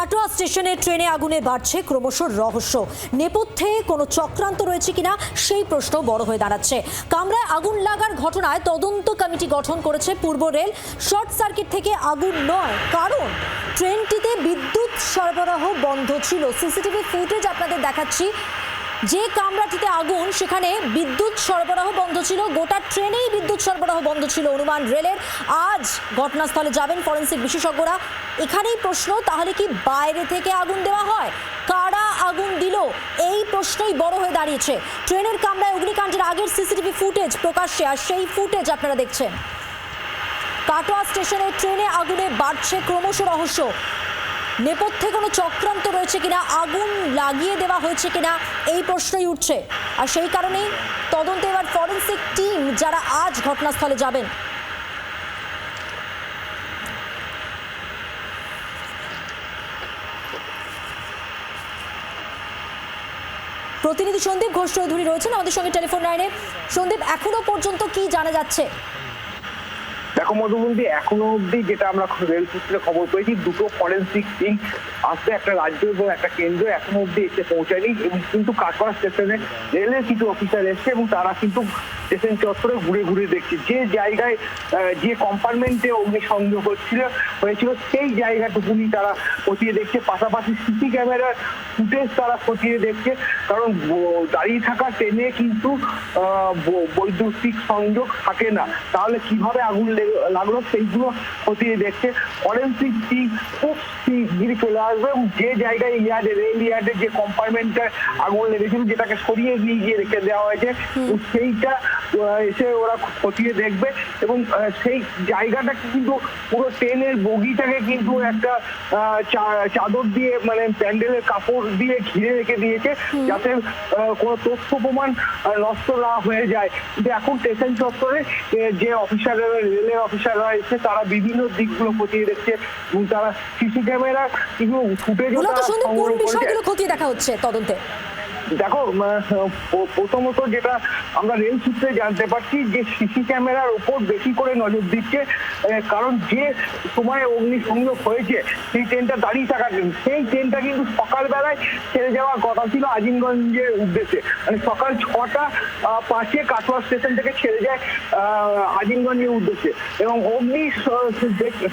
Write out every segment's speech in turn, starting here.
কাটোয়া স্টেশনে ট্রেনে আগুনে বাড়ছে ক্রমশ রহস্য। নেপথ্যে কোনো চক্রান্ত রয়েছে কিনা সেই প্রশ্ন বড় হয়ে দাঁড়াচ্ছে। কামরায় আগুন লাগার ঘটনায় তদন্ত কমিটি গঠন করেছে পূর্ব রেল। শর্ট সার্কিট থেকে আগুন নয়, কারণ ট্রেনটিতে বিদ্যুৎ সরবরাহ বন্ধ ছিল। সিসিটিভি ফুটেজ আপনাদের দেখাচ্ছি। যে কামরাটিতে আগুন সেখানে বিদ্যুৎ সরবরাহ বন্ধ ছিল, গোটা ট্রেনেই বিদ্যুৎ সরবরাহ বন্ধ ছিল অনুমান রেলের। আজ ঘটনাস্থলে যাবেন ফরেন্সিক বিশেষজ্ঞরা। এখানেই প্রশ্ন, তাহলে কি বাইরে থেকে আগুন দেওয়া হয়? কারা আগুন দিল? এই প্রশ্নই বড় হয়ে দাঁড়িয়েছে। ট্রেনের কামরায় অগ্নিকাণ্ডের আগের সিসিটিভি ফুটেজ প্রকাশ্যে, আর সেই ফুটেজ আপনারা দেখছেন। কাটোয়া স্টেশনে ট্রেনে আগুনে বাড়ছে ক্রমশ রহস্য। নেপথ্যে কোনো চক্রান্ত রয়েছে কিনা, আগুন লাগিয়ে দেওয়া হয়েছে কিনা, এই প্রশ্নই উঠছে। আর সেই কারণেই তদন্তে এবার ফরেন্সিক টিম যারা আজ ঘটনাস্থলে যাবেন। প্রতিনিধি সন্দীপ ঘোষ চৌধুরী রয়েছেন আমাদের সঙ্গে টেলিফোন লাইনে। সন্দীপ, এখনো পর্যন্ত কি জানা যাচ্ছে? দেখো মধুবন্তী, এখনো অব্দি যেটা আমরা রেল সূত্রে খবর পেয়েছি, দুটো ফরেন্সিক টিম আসতে, একটা রাজ্য এবং একটা কেন্দ্র এখনো অব্দি এসে পৌঁছায়নি। এবং কিন্তু কাটোয়া স্টেশনে রেলের কিছু অফিসার এসছে এবং তারা কিন্তু স্টেশন চত্বরে ঘুরে ঘুরে দেখছে যে জায়গায় যে কম্পার্টমেন্টে অগ্নিসংযোগ হয়েছিল সেই জায়গাটুকুনি তারা খতিয়ে দেখছে। পাশাপাশি সিসি ক্যামেরার ফুটেজ তারা খতিয়ে দেখছে, কারণ দাঁড়িয়ে থাকা ট্রেনে কিন্তু বৈদ্যুতিক সংযোগ থাকে না, তাহলে কিভাবে আগুন লাগলো সেইগুলো খতিয়ে দেখছে। ফরেন্সিক টিম খুব শিগগিরই চলে আসবে এবং যে জায়গায় রেল ইয়ার্ডের যে কম্পার্টমেন্টে আগুন লেগেছিল, যেটাকে সরিয়ে নিয়ে গিয়ে রেখে দেওয়া হয়েছে, সেইটা এসে ওরা খতিয়ে দেখবে। এবং সেই জায়গাটাকে কিন্তু পুরো ট্রেনের বগিটাকে কিন্তু একটা চাদর দিয়ে, মানে প্যান্ডেলের কাপড় দিয়ে ঘিরে রেখে দিয়েছে, যাতে কোনো তথ্য প্রমাণ নষ্ট না হয়ে যায়। কিন্তু এখন স্টেশন চত্বরে যে অফিসাররা, রেলের অফিসাররা এসে তারা বিভিন্ন দিকগুলো খতিয়ে দেখছে এবং তারা সিসি ক্যামেরা কিছু ফুটেজও কোন বিষয়গুলো খতিয়ে দেখা হচ্ছে তদন্তে? দেখো, প্রথমত যেটা আমরা রেল সূত্রে জানতে পারছি যে সিসি ক্যামেরার উপর বেশি করে নজর দিচ্ছে, কারণ যে সময় অগ্নিসংযোগ হয়েছে সেই ট্রেনটা দাঁড়িয়ে থাকা ট্রেন, সেই ট্রেনটা কিন্তু সকালবেলায় ছেড়ে যাওয়ার কথা ছিল আজিমগঞ্জের উদ্দেশ্যে। মানে সকাল 6:05 কাটোয়া স্টেশন থেকে ছেড়ে যায় আজিমগঞ্জের উদ্দেশ্যে, এবং অগ্নি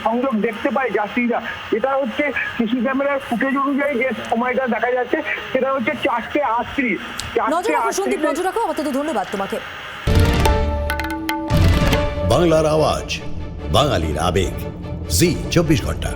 সংযোগ দেখতে পায় যাত্রীরা। এটা হচ্ছে সিসি ক্যামেরার ফুটেজ অনুযায়ী যে সময়টা দেখা যাচ্ছে, সেটা হচ্ছে 4:38। নজর রাখো সন্দীপ, নজর রাখো। আপাতত ধন্যবাদ তোমাকে। বাংলার আওয়াজ, বাঙালির আবেগ, জি 24 ঘন্টা।